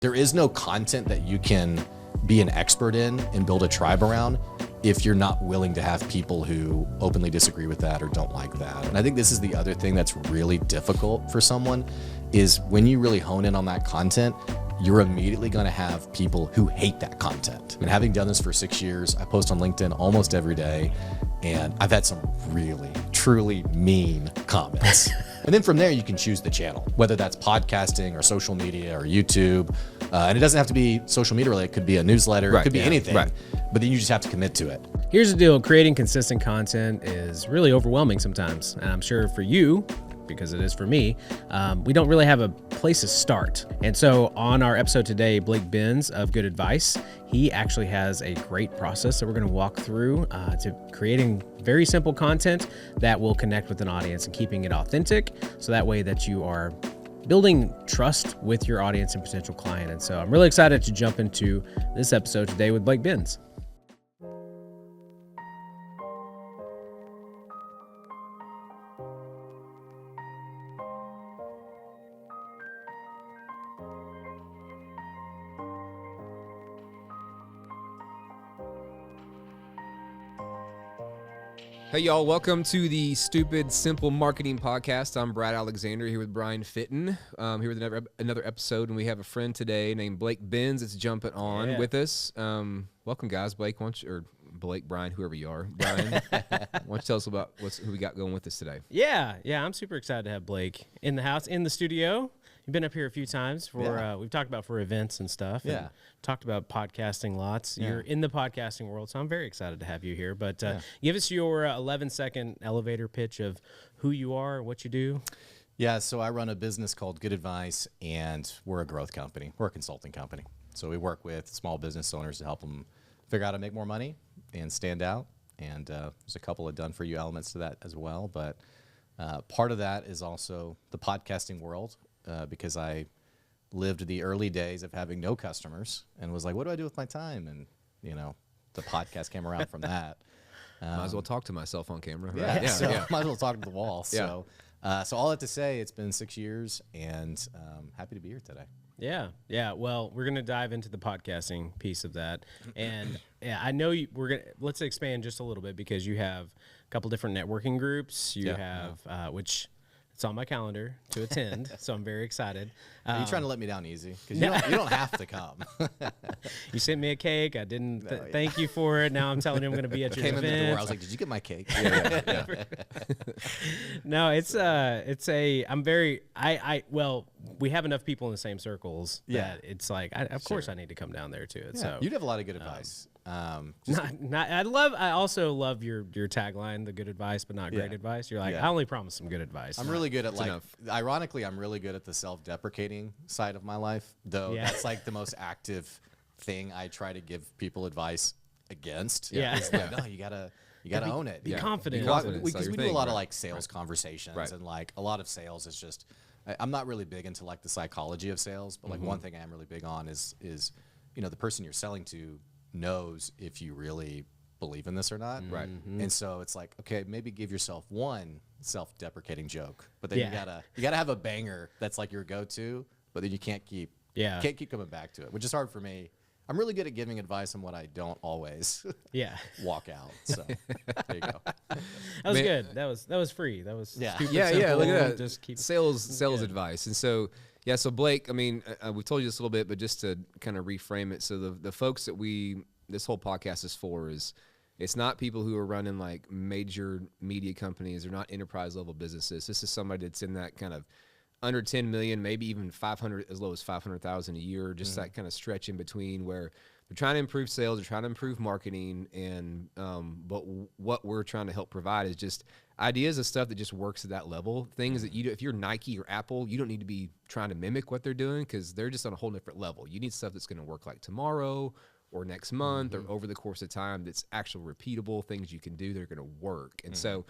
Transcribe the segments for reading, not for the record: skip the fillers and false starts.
There is no content that you can be an expert in and build a tribe around if you're not willing to have people who openly disagree with that or don't like that. And I think this is the other thing that's really difficult for someone is when you really hone in on that content, you're immediately going to have people who hate that content. And having done this for 6 years, I post on LinkedIn almost every day, and I've had some really, truly mean comments. And then from there, you can choose the channel, whether that's podcasting or social media or YouTube. And it doesn't have to be social media related. It could be a newsletter. It could be anything. Right. But then you just have to commit to it. Here's the deal. Creating consistent content is really overwhelming sometimes. And I'm sure for you, because it is for me, we don't really have a place to start. And so on our episode today, Blake Benz of Good Advice, he actually has a great process that we're going to walk through to creating very simple content that will connect with an audience and keeping it authentic. So that way that you are building trust with your audience and potential client. And so I'm really excited to jump into this episode today with Blake Benz. Hey y'all, welcome to the Stupid Simple Marketing Podcast. I'm Brad Alexander here with Bryan Fittin, here with another episode, and we have a friend today named Blake Benz that's jumping on with us. Welcome guys, Blake, Bryan, whoever you are. Bryan, why don't you tell us about who we got going with us today? Yeah, I'm super excited to have Blake in the house, in the studio. You've been up here a few times for we've talked about for events and stuff. And talked about podcasting lots. Yeah. You're in the podcasting world, so I'm very excited to have you here. But give us your 11-second elevator pitch of who you are, what you do. Yeah, so I run a business called Good Advice, and we're a growth company. We're a consulting company. So we work with small business owners to help them figure out how to make more money and stand out. And there's a couple of done-for-you elements to that as well. But part of that is also the podcasting world. Because I lived the early days of having no customers and was like, what do I do with my time? And, the podcast came around from that. Might as well talk to myself on camera. Right? Yeah, might as well talk to the wall. So all that to say, it's been 6 years, and happy to be here today. Yeah. Well, we're going to dive into the podcasting piece of that. And I know let's expand just a little bit because you have a couple different networking groups. You have, which... It's on my calendar to attend, so I'm very excited. Are you trying to let me down easy? Because you don't have to come. You sent me a cake. I didn't thank you for it. Now I'm telling you I'm going to be at your event. Came in the door. I was like, did you get my cake? No, well, we have enough people in the same circles that it's like, of course I need to come down there to it. So you'd have a lot of good advice. I also love your tagline, the good advice, but not great advice. You're like, I only promise some good advice. I'm really good at ironically, I'm really good at the self-deprecating side of my life, though. That's like the most active thing I try to give people advice against. It's like, no, you gotta own it. Be confident. Because we do a lot of like sales conversations and like a lot of sales is just, I'm not really big into like the psychology of sales, but like one thing I am really big on is the person you're selling to knows if you really believe in this or not. Right. And so it's like, okay, maybe give yourself one self-deprecating joke, but then you gotta have a banger that's like your go-to, but then you can't keep coming back to it, which is hard for me. I'm really good at giving advice on what I don't always walk out. So there you go. That was good. That was free. That was stupid simple. Look at that. Just keep sales advice. And so so Blake, I mean, we've told you this a little bit, but just to kind of reframe it. So the folks that this whole podcast is for is, it's not people who are running like major media companies. They're not enterprise level businesses. This is somebody that's in that kind of under 10 million, maybe even 500, as low as 500,000 a year, just that kind of stretch in between where they're trying to improve sales, they're trying to improve marketing, and but what we're trying to help provide is just ideas of stuff that just works at that level. Things that you do, if you're Nike or Apple, you don't need to be trying to mimic what they're doing because they're just on a whole different level. You need stuff that's going to work like tomorrow or next month or over the course of time that's actual repeatable things you can do that are going to work. And so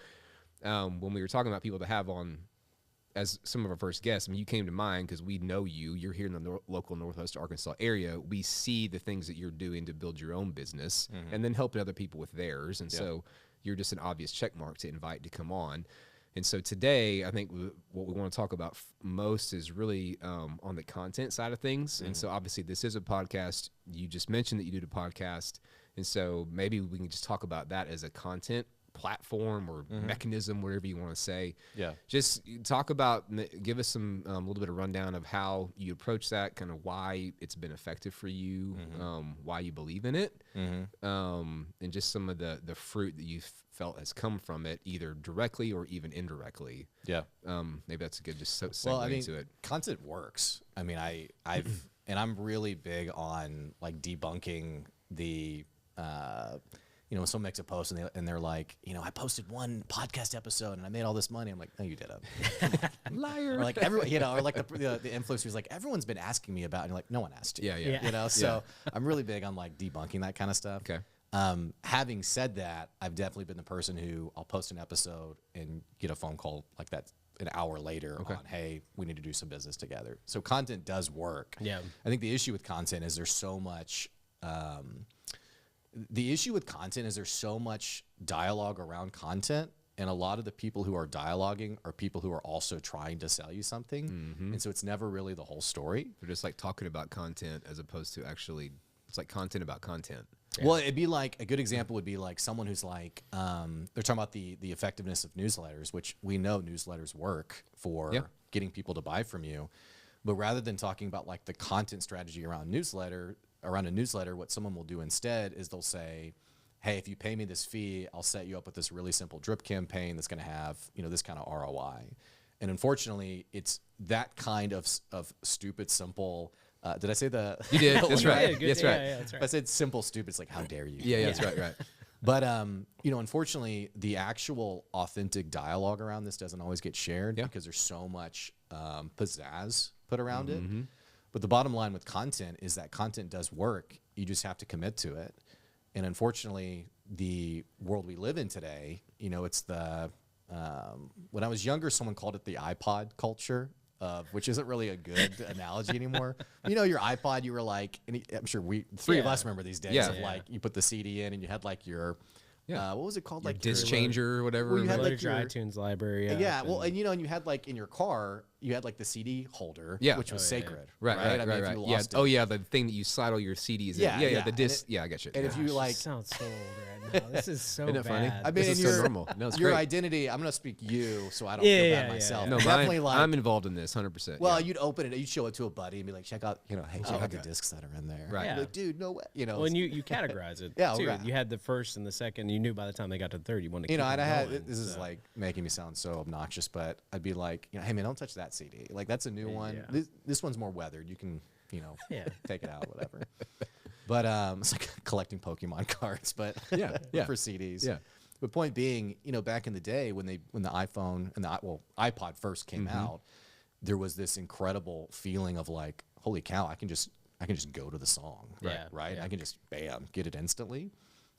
when we were talking about people to have on as some of our first guests, I mean, you came to mind because we know you're here in the local Northwest Arkansas area. We see the things that you're doing to build your own business and then helping other people with theirs. And so you're just an obvious check mark to invite to come on. And so today, I think what we want to talk about most is really on the content side of things. And so obviously this is a podcast. You just mentioned that you do the podcast. And so maybe we can just talk about that as a content platform or mechanism, whatever you want to say. Yeah. Just talk about, give us some a little bit of rundown of how you approach that, kind of why it's been effective for you, why you believe in it, and just some of the fruit that you've felt has come from it, either directly or even indirectly. Yeah. Maybe that's a good just segue into it. Content works. I mean, I've and I'm really big on like debunking the when someone makes a post and they're like, I posted one podcast episode and I made all this money. I'm like, no, you didn't. Liar. Or like everyone, or like the influencer who's like, everyone's been asking me about it. And you're like, no one asked you. Yeah. So I'm really big on like debunking that kind of stuff. Okay. Having said that, I've definitely been the person who I'll post an episode and get a phone call like that an hour later on, hey, we need to do some business together. So content does work. Yeah. I think the issue with content is there's so much dialogue around content, and a lot of the people who are dialoguing are people who are also trying to sell you something. And so it's never really the whole story. They're just like talking about content as opposed to actually, it's like content about content. Yeah. Well, it'd be like, a good example would be like someone who's like, they're talking about the effectiveness of newsletters, which we know newsletters work for getting people to buy from you. But rather than talking about like the content strategy around a newsletter, what someone will do instead is they'll say, hey, if you pay me this fee, I'll set you up with this really simple drip campaign that's going to have, this kind of ROI. And unfortunately, it's that kind of stupid, simple. Did I say the? You did. That's right. Yeah, that's right. Yeah, that's right. If I said simple, stupid, it's like, how dare you? Yeah, that's right. Right. But unfortunately, the actual authentic dialogue around this doesn't always get shared because there's so much pizzazz put around it. But the bottom line with content is that content does work. You just have to commit to it. And unfortunately, the world we live in today, it's the when I was younger, someone called it the iPod culture. Which isn't really a good analogy anymore. Your iPod, you were like, and I'm sure three of us remember these days of like, you put the CD in and you had like your, what was it called? Your like disc changer or whatever. Well, you had like your iTunes library. Well, and you had like in your car, you had like the CD holder, which was sacred. Right. I mean, if you lost it, Oh yeah, the thing that you slide all your CDs in. Yeah, the disc. I got you. And if you like, sounds so old right now. This is so Isn't it funny? bad. I mean, this is so normal. No, it's your great. identity. I'm gonna speak you, so I don't feel bad myself. No, definitely I'm involved in this 100%. Well, you'd open it, you'd show it to a buddy and be like, check out, hey, check out the discs that are in there. Right. Like, dude, no way. Well, and you categorize it. Yeah, too. right. You had the first and the second. You knew by the time they got to the third, you wanted to keep and I had going, this is like making me sound so obnoxious, but I'd be like, hey man, don't touch that CD. Like that's a new one. This one's more weathered. You can, take it out, whatever. But it's like collecting Pokemon cards, but for CDs. Yeah. But point being, back in the day when the iPhone and the iPod first came out, there was this incredible feeling of like, holy cow, I can just go to the song, right? I can just bam, get it instantly.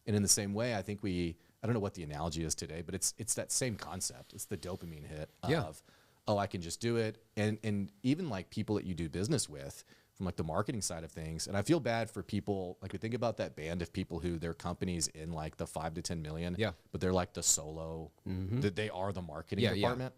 And in the same way, I think I don't know what the analogy is today, but it's that same concept. It's the dopamine hit of, I can just do it. And even like people that you do business with from like the marketing side of things. And I feel bad for people, like we think about that band of people who their company's in like the 5 to 10 million, but they're like the solo, that they are the marketing department.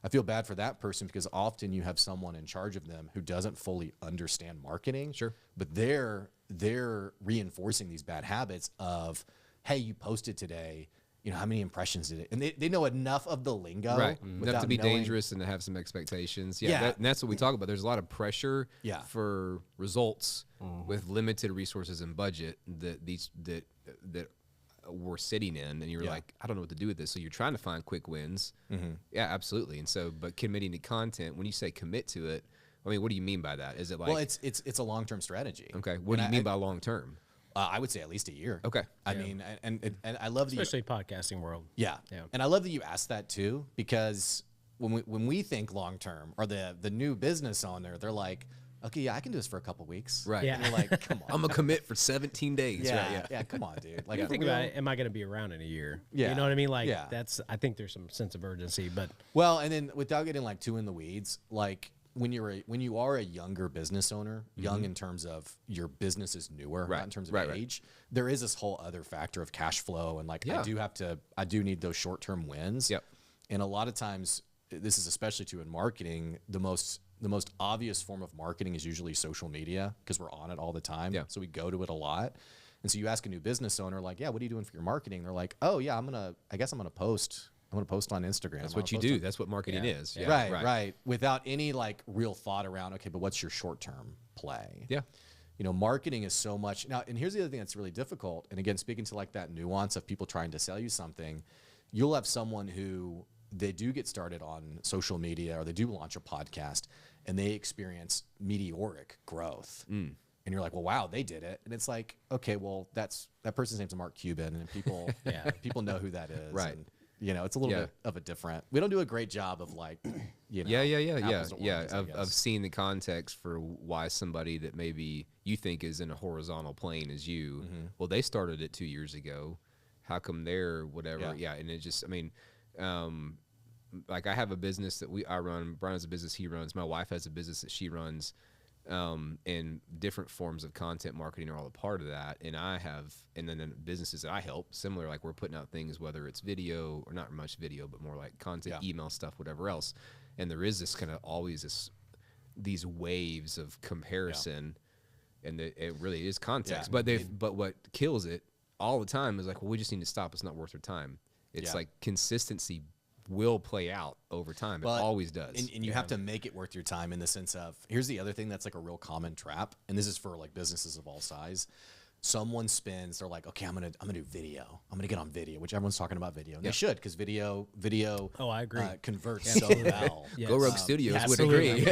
I feel bad for that person because often you have someone in charge of them who doesn't fully understand marketing. Sure. But they're reinforcing these bad habits of, hey, you posted today, how many impressions did it? And they know enough of the lingo. Right. Enough to be dangerous and to have some expectations. And that's what we talk about. There's a lot of pressure for results with limited resources and budget that we're sitting in, and you're like, I don't know what to do with this. So you're trying to find quick wins. Yeah, absolutely. And so, but committing to content, when you say commit to it, I mean, what do you mean by that? Is it like, well, it's a long-term strategy. Okay. What do you mean by long-term? I would say at least a year. Okay. I mean, and I love the especially podcasting world. Yeah. And I love that you asked that too, because when we think long-term, or the new business owner, they're like, okay, I can do this for a couple weeks. Right. Yeah. And you're like, come on. I'm gonna commit for 17 days. Yeah, come on, dude. Like, You think about it, am I going to be around in a year? Yeah. You know what I mean? Like Yeah. I think there's some sense of urgency, but well, and then without getting like too in the weeds, like when you are a younger business owner, young in terms of your business is newer, not in terms of age, there is this whole other factor of cash flow, and like I do need those short-term wins. Yep. And a lot of times, this is especially true in marketing, the most obvious form of marketing is usually social media because we're on it all the time. Yeah. So we go to it a lot. And so you ask a new business owner, like, yeah, what are you doing for your marketing? They're like, oh yeah, I guess I'm going to post. I'm going to post on Instagram. That's what you do. That's what marketing is. Yeah. Right. Without any like real thought around, okay, but what's your short-term play? Yeah. You know, marketing is so much now. And here's the other thing that's really difficult. And again, speaking to like that nuance of people trying to sell you something, you'll have someone who they do get started on social media or they do launch a podcast and they experience meteoric growth. And you're like, well, wow, they did it. And it's like, okay, well, that person's name's Mark Cuban, and people know who that is. Right. And, you know, it's a little bit of a different. We don't do a great job of like, you know, of seeing the context for why somebody that maybe you think is in a horizontal plane as you. Well, they started it 2 years ago. How come they're whatever? Yeah, and it just, I mean, like I have a business that I run. Bryan has a business he runs. My wife has a business that she runs. And different forms of content marketing are all a part of that. And and then the businesses that I help, similar, like we're putting out things, whether it's video or not much video, but more like content, email stuff, whatever else. And there is this kind of always these waves of comparison, and it really is context. But but what kills it all the time is like, well, we just need to stop. It's not worth our time. It's like consistency will play out over time. It always does. And you have to make it worth your time in the sense of, here's the other thing that's like a real common trap. And this is for like businesses of all size. Someone they're like, okay, I'm gonna do video. I'm gonna get on video, which everyone's talking about video. And they should, because video oh, I agree. Converts so well. Go Rogue Studios would agree.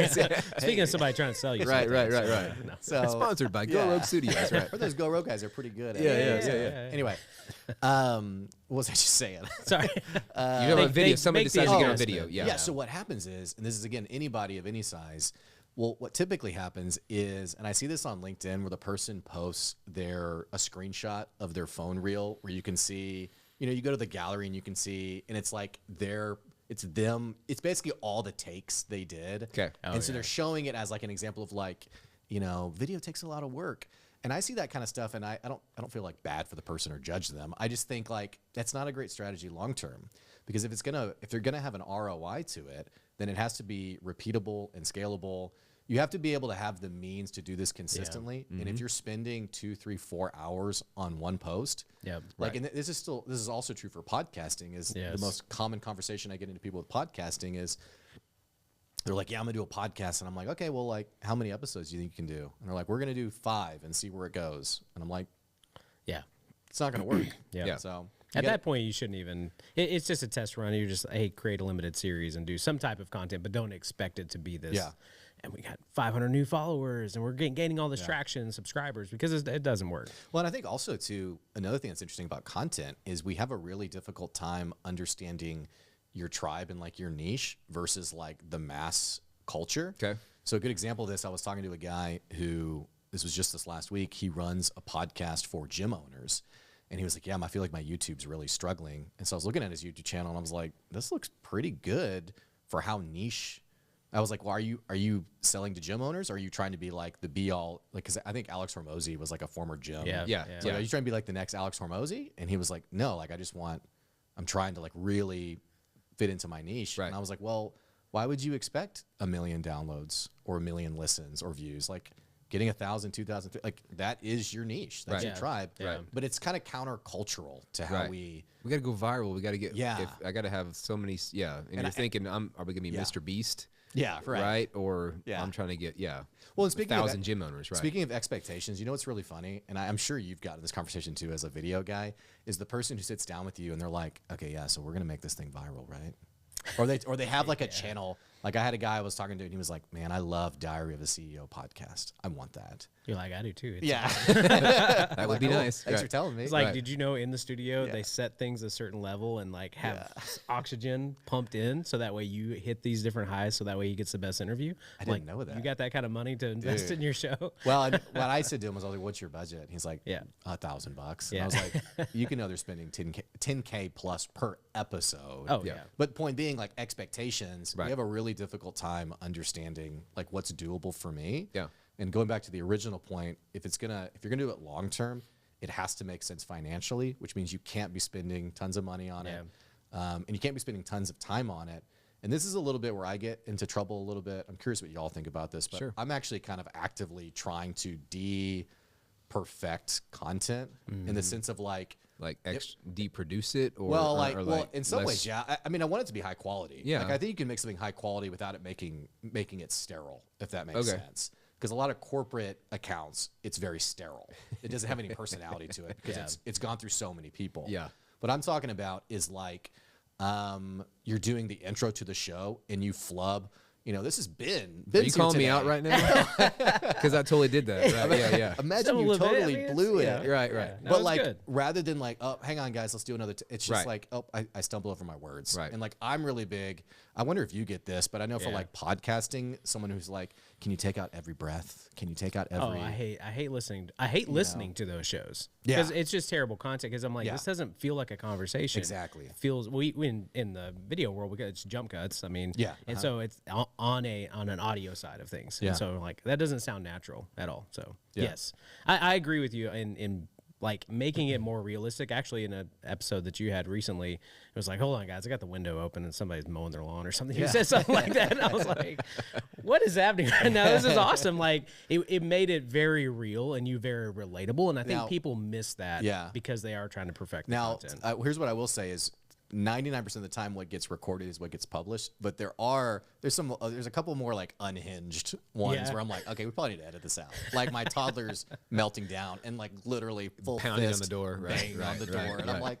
Speaking of somebody trying to sell you right. No. So, sponsored by Go Rogue Studios, right? Or those Go Rogue guys are pretty good at Anyway, what was I just saying? Sorry. You have a video. Somebody decides to get on video. Yeah. So what happens is, and this is again anybody of any size. Well, what typically happens is, and I see this on LinkedIn, where the person posts a screenshot of their phone reel, where you can see, you know, you go to the gallery and you can see, and it's like it's them. It's basically all the takes they did. Okay. So they're showing it as like an example of like, you know, video takes a lot of work. And I see that kind of stuff, and I don't feel like bad for the person or judge them. I just think like that's not a great strategy long term, because if they're gonna have an ROI to it, then it has to be repeatable and scalable. You have to be able to have the means to do this consistently. And if you're spending 2, 3, 4 hours on one post, and this is also true for podcasting. The most common conversation I get into people with podcasting is, they're like, yeah, I'm gonna do a podcast. And I'm like, okay, well, like, how many episodes do you think you can do? And they're like, we're gonna do 5 and see where it goes. And I'm like, it's not gonna work. So at that point, you shouldn't even. It's just a test run. You're just, hey, create a limited series and do some type of content, but don't expect it to be this. And we got 500 new followers, and we're gaining all this traction and subscribers, because it doesn't work. Well, and I think also too, another thing that's interesting about content is we have a really difficult time understanding your tribe and like your niche versus like the mass culture. Okay. So a good example of this, I was talking to a guy who, this was just this last week, he runs a podcast for gym owners. And he was like, yeah, I feel like my YouTube's really struggling. And so I was looking at his YouTube channel and I was like, this looks pretty good for how niche. I was like, well, are you selling to gym owners? Or are you trying to be like the be all? Like, cause I think Alex Hormozy was like a former gym. Yeah. So are you trying to be like the next Alex Hormozy? And he was like, no, like I'm trying to like really fit into my niche. Right. And I was like, well, why would you expect 1 million downloads or 1 million listens or views? Like, getting 1,000, 2,000, like that is your niche. That's your tribe. Right. But it's kind of countercultural to how we got to go viral. We got to get, Yeah. I got to have so many, And you're thinking, are we going to be Mr. Beast? Yeah, Right. Or I'm trying to get, Well, and speaking 1,000 gym owners, right? Speaking of expectations, you know what's really funny? And I'm sure you've gotten this conversation too as a video guy, is the person who sits down with you and they're like, okay, yeah, so we're going to make this thing viral, right? Or they have like a channel. Like I had a guy I was talking to and he was like, man, I love Diary of a CEO podcast. I want that. You're like, I do too. That would be nice. Thanks for telling me. It's like, did you know in the studio they set things a certain level and like have oxygen pumped in so that way you hit these different highs so that way he gets the best interview? I didn't know that. You got that kind of money to invest in your show? Well, and what I said to him was, I was like, what's your budget? And he's like, $1,000. And I was like, you can know they're spending 10K plus per episode. Oh, yeah. But point being, like, expectations, we have a really difficult time understanding like what's doable for me. Yeah. And going back to the original point, if you're gonna do it long term, it has to make sense financially, which means you can't be spending tons of money on it. and you can't be spending tons of time on it. And this is a little bit where I get into trouble a little bit. I'm curious what y'all think about this, but Sure. I'm actually kind of actively trying to perfect content in the sense of like deproduce it, or well, in some ways, yeah. I mean, I want it to be high quality. Yeah. Like, I think you can make something high quality without it making it sterile, if that makes sense. Because a lot of corporate accounts, it's very sterile. It doesn't have any personality to it because it's gone through so many people. Yeah. What I'm talking about is like you're doing the intro to the show and you flub. You know, this has been. Are you calling me out right now? Because I totally did that. Right? Yeah. Imagine you totally blew it. Yeah. Right. No, But like, good. rather than like, oh, hang on, guys, let's do another. It's just Right. like, oh, I stumble over my words. Right. And like, I'm really big. I wonder if you get this, but I know for like podcasting, someone who's like, can you take out every breath? Can you take out every? Oh, I hate listening. I hate listening to those shows Yeah. because it's just terrible content. Because I'm like, this doesn't feel like a conversation. Exactly. It feels in the video world, it's jump cuts. I mean, Yeah. and so it's on an audio side of things. Yeah. And so like that doesn't sound natural at all. So Yeah. yes, I agree with you in like making it more realistic. Actually, in an episode that you had recently, it was like, hold on, guys, I got the window open and somebody's mowing their lawn or something. You said something like that, and I was like, what is happening right now? This is awesome. Like it made it very real and you very relatable, and I think people miss that because they are trying to perfect the content. Here's what I will say is 99% of the time what gets recorded is what gets published, but there's a couple more like unhinged ones where I'm like, okay, we probably need to edit this out. Like my toddler's melting down and like literally full Pounding fist on the door, banging on the door, and I'm like,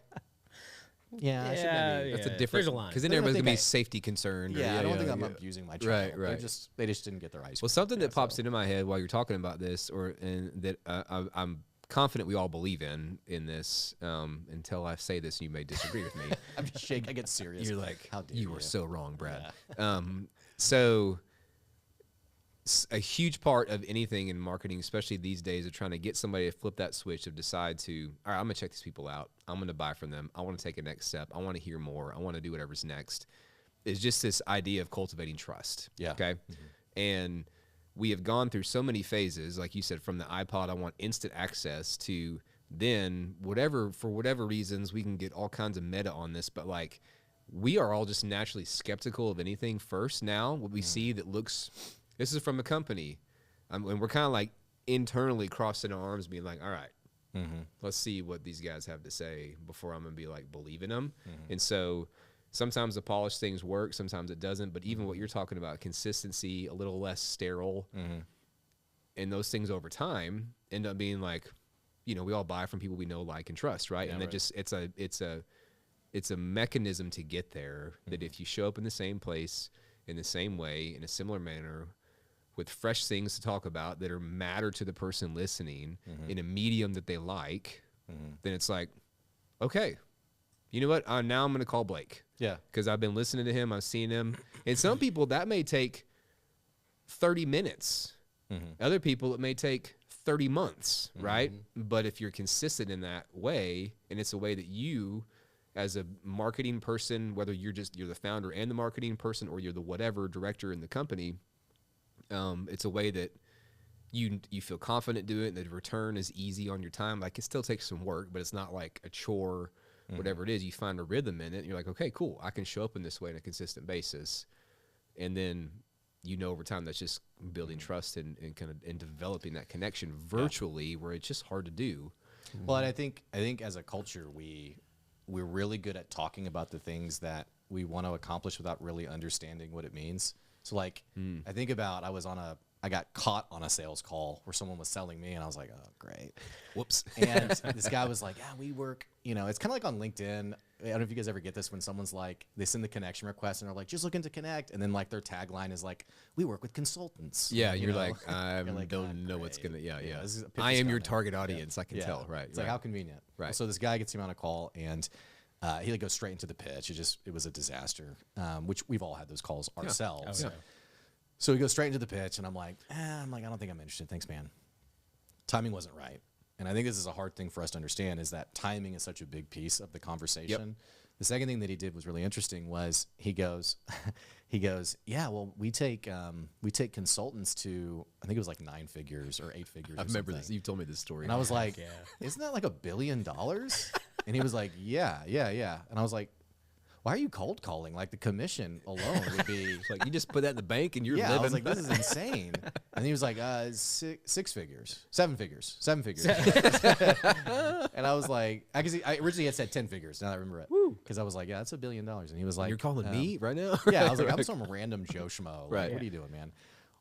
I should maybe. That's a different. There's a line. Because then everybody's gonna be safety concerned. I don't think I'm abusing my child. Right. They just didn't get their ice cream. Well, something that pops into my head while you're talking about this, and that I'm confident we all believe in this, until I say this and you may disagree with me. I'm just shaking. I get serious. You're like, how dare you are so wrong, Brad. So a huge part of anything in marketing, especially these days, of trying to get somebody to flip that switch, of decide to, all right, I'm gonna check these people out. I'm gonna buy from them. I want to take a next step. I want to hear more. I want to do whatever's next. Is just this idea of cultivating trust. Yeah. Okay. And we have gone through so many phases, like you said, from the iPod, I want instant access, to then for whatever reasons, we can get all kinds of meta on this, but like we are all just naturally skeptical of anything first now. What we see that looks, this is from a company, and we're kind of like internally crossing our arms being like, all right, let's see what these guys have to say before I'm going to be like believing them. And so sometimes the polished things work, sometimes it doesn't. But even what you're talking about, consistency, a little less sterile, and those things over time end up being like, we all buy from people we know, like, and trust, right? And just it's a mechanism to get there. That if you show up in the same place, in the same way, in a similar manner, with fresh things to talk about that are matter to the person listening, in a medium that they like, then it's like, okay, you know what? Now I'm going to call Blake. Yeah. Because I've been listening to him. I've seen him. And some people, that may take 30 minutes. Other people, it may take 30 months, right? But if you're consistent in that way, and it's a way that you, as a marketing person, whether you're the founder and the marketing person, or you're the whatever director in the company, it's a way that you feel confident doing it, and the return is easy on your time. Like, it still takes some work, but it's not like a chore. Whatever it is, you find a rhythm in it, and you're like, okay, cool, I can show up in this way on a consistent basis. And then, over time, that's just building trust and kind of and developing that connection virtually, where it's just hard to do. Well, and I think as a culture, we're really good at talking about the things that we want to accomplish without really understanding what it means. So like, I think about, I got caught on a sales call where someone was selling me, and I was like, oh, great. Whoops. And this guy was like, yeah, we work, it's kind of like on LinkedIn. I don't know if you guys ever get this, when someone's like, they send the connection request and they're like, just looking to connect. And then like their tagline is like, we work with consultants. Yeah. You're like, I don't know what's going to, I am your target audience. I can tell. Right. It's like, how convenient. Right. So this guy gets him on a call, and he goes straight into the pitch. It was a disaster, which we've all had those calls ourselves. Oh, yeah. So he goes straight into the pitch, and I'm like, I don't think I'm interested. Thanks, man. Timing wasn't right. And I think this is a hard thing for us to understand, is that timing is such a big piece of the conversation. The second thing that he did was really interesting. Was he goes, yeah, well, we take consultants to, I think it was like 9 figures or 8 figures. I remember this. You told me this story. And I was like, isn't that like $1 billion? And he was like, yeah. And I was like, why are you cold calling? Like the commission alone would be Like, you just put that in the bank and you're yeah. living. I was like, this is insane. And he was like, six figures, seven figures. And I was like, I originally had said 10 figures. Now that I remember it, because I was like, yeah, that's $1 billion. And he was like, You're calling me right now? yeah. I was like, I'm some random Joe Schmo. Like, Right. What are you doing, man?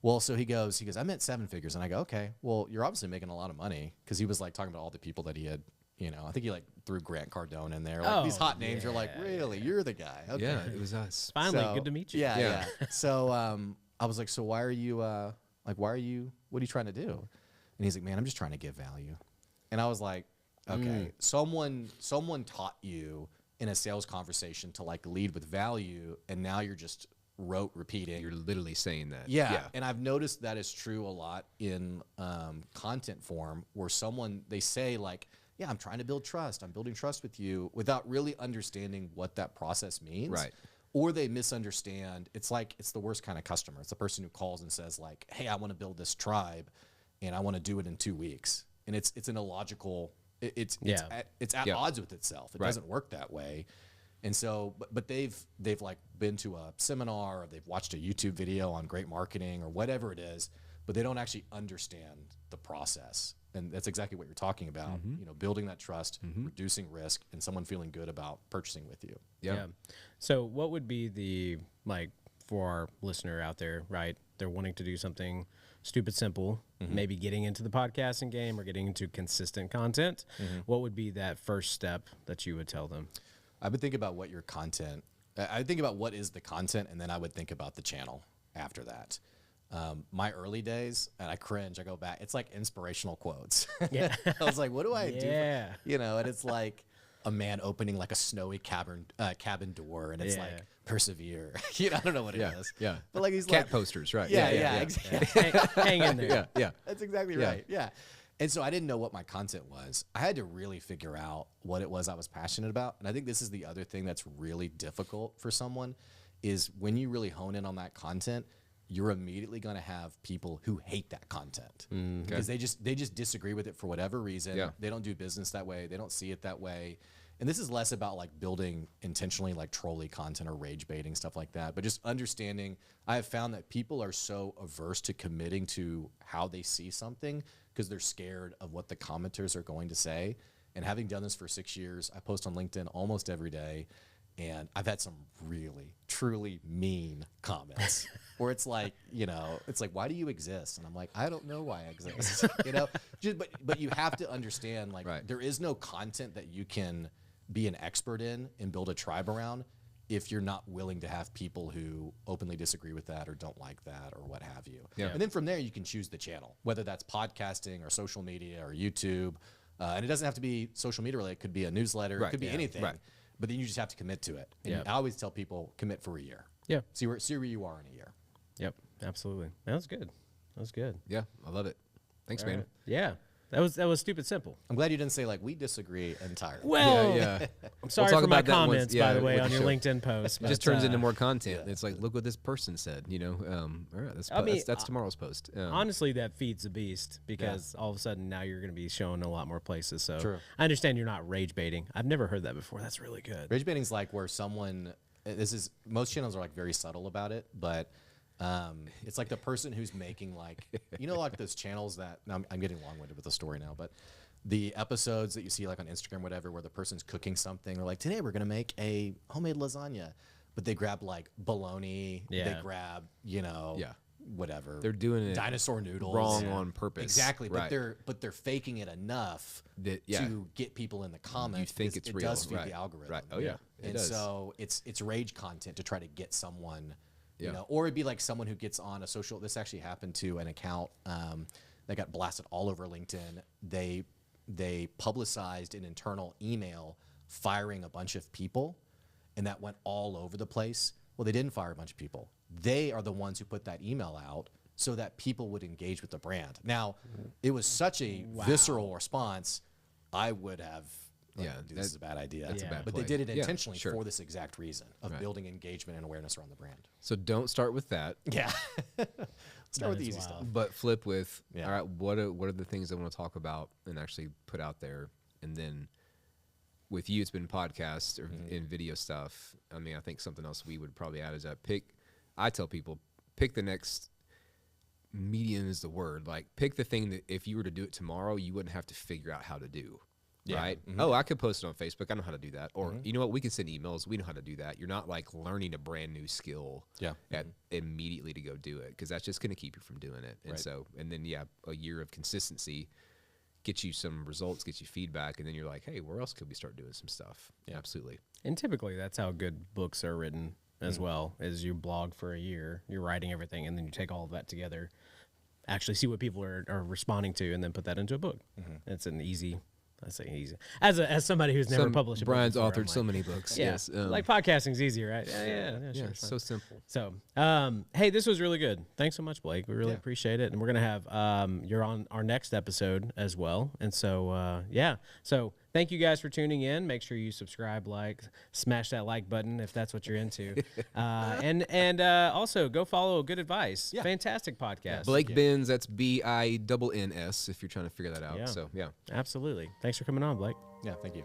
Well, so he goes, I meant 7 figures. And I go, okay, well, you're obviously making a lot of money, because he was like talking about all the people that he had, I think he like threw Grant Cardone in there. Like these hot names are like, really? You're the guy. Okay. Yeah, it was us. Finally, So, good to meet you. Yeah. So I was like, so why are you, what are you trying to do? And he's like, man, I'm just trying to give value. And I was like, okay, someone taught you in a sales conversation to like lead with value, and now you're just repeating. You're literally saying that. Yeah. And I've noticed that is true a lot in content form, where they say like, yeah, I'm trying to build trust. I'm building trust with you, without really understanding what that process means. Right. Or they misunderstand. It's like, it's the worst kind of customer. It's the person who calls and says like, hey, I want to build this tribe and I want to do it in 2 weeks. And it's an illogical, it's at odds with itself. It doesn't work that way. And so, but they've like been to a seminar, or they've watched a YouTube video on great marketing or whatever it is, but they don't actually understand the process. And that's exactly what you're talking about, building that trust, reducing risk, and someone feeling good about purchasing with you. Yeah. So what would be the, like, for our listener out there, right? They're wanting to do something stupid simple, maybe getting into the podcasting game or getting into consistent content. What would be that first step that you would tell them? I would think about what your content, I think about what is the content, and then I would think about the channel after that. My early days, and I cringe, I go back, it's like inspirational quotes. Yeah. I was like, what do I do? Yeah. And it's like a man opening like a snowy cabin door, and it's like, persevere. I don't know what it is. Yeah. But like these Cat like posters, right? Yeah, exactly. Hang in there. Yeah. That's exactly right. Yeah. And so I didn't know what my content was. I had to really figure out what it was I was passionate about. And I think this is the other thing that's really difficult for someone, is when you really hone in on that content, you're immediately going to have people who hate that content because they just disagree with it for whatever reason. Yeah. They don't do business that way. They don't see it that way. And this is less about like building intentionally like trolley content or rage baiting, stuff like that, but just understanding. I have found that people are so averse to committing to how they see something because they're scared of what the commenters are going to say. And having done this for 6 years, I post on LinkedIn almost every day. And I've had some really, truly mean comments where it's like, it's like, why do you exist? And I'm like, I don't know why I exist, but you have to understand, like, there is no content that you can be an expert in and build a tribe around if you're not willing to have people who openly disagree with that or don't like that or what have you. Yeah. And then from there, you can choose the channel, whether that's podcasting or social media or YouTube. And it doesn't have to be social media related. It could be a newsletter. It could be anything. Right. But then you just have to commit to it. And I always tell people, commit for a year. Yeah. See where you are in a year. Yep. Absolutely. That was good. That was good. Yeah. I love it. Thanks, man. Right. Yeah. That was stupid simple. I'm glad you didn't say like we disagree entirely. Well, Yeah. I'm sorry talk for my about that once- comments, yeah, by the way, with on the your show. LinkedIn post. It just turns into more content. It's like, look what this person said, all right, that's tomorrow's post. Honestly, that feeds the beast because all of a sudden now you're going to be shown a lot more places. So True. I understand you're not rage baiting. I've never heard that before. That's really good. Rage baiting is like where most channels are like very subtle about it, but it's like the person who's making like, like those channels that, now I'm getting long-winded with the story now, but the episodes that you see like on Instagram, whatever, where the person's cooking something, or like, today we're going to make a homemade lasagna, but they grab like bologna, they grab, whatever. They're doing it dinosaur noodles wrong on purpose. Exactly. Right. But they're faking it enough That- to get people in the comments. You think because it's it real. does feed Right. the algorithm. Right. Oh, yeah. It And does. so it's rage content to try to get someone, or it'd be like someone who gets on a social. This actually happened to an account that got blasted all over LinkedIn. They publicized an internal email firing a bunch of people, and that went all over the place. Well, they didn't fire a bunch of people. They are the ones who put that email out so that people would engage with the brand. Now, it was such a visceral response. I would have, this is a bad idea. That's a bad But play. they did it Yeah, intentionally sure. for this exact reason of building engagement and awareness around the brand. So don't start with that, Yeah. Start with the is easy wild. stuff. but flip with, Yeah. all right, what are the things I want to talk about and actually put out there, and then with you, it's been podcasts or in video stuff. I mean, I think something else we would probably add is that I tell people, pick the next medium is the word. Like, pick the thing that if you were to do it tomorrow, you wouldn't have to figure out how to do. Yeah. Right? Oh, I could post it on Facebook. I know how to do that. Or, you know what? We can send emails. We know how to do that. You're not like learning a brand new skill immediately to go do it, because that's just going to keep you from doing it. And and then, a year of consistency get you some results, get you feedback, and then you're like, hey, where else could we start doing some stuff? Yeah, absolutely. And typically that's how good books are written as well. Is you blog for a year, you're writing everything, and then you take all of that together, actually see what people are responding to, and then put that into a book. It's an easy, I say easy. As somebody who's never published a book Bryan's before, authored so many books. Yeah, Yes. like podcasting's easy, right? Yeah, sure. It's so simple. So, hey, this was really good. Thanks so much, Blake. We really appreciate it. And we're going to have, you're on our next episode as well. And so, so thank you guys for tuning in. Make sure you subscribe, smash that like button if that's what you're into. And also go follow Good Advice. Yeah. Fantastic podcast. Blake Binns, that's BINNS if you're trying to figure that out. Yeah. So, yeah. Absolutely. Thanks for coming on, Blake. Yeah, thank you.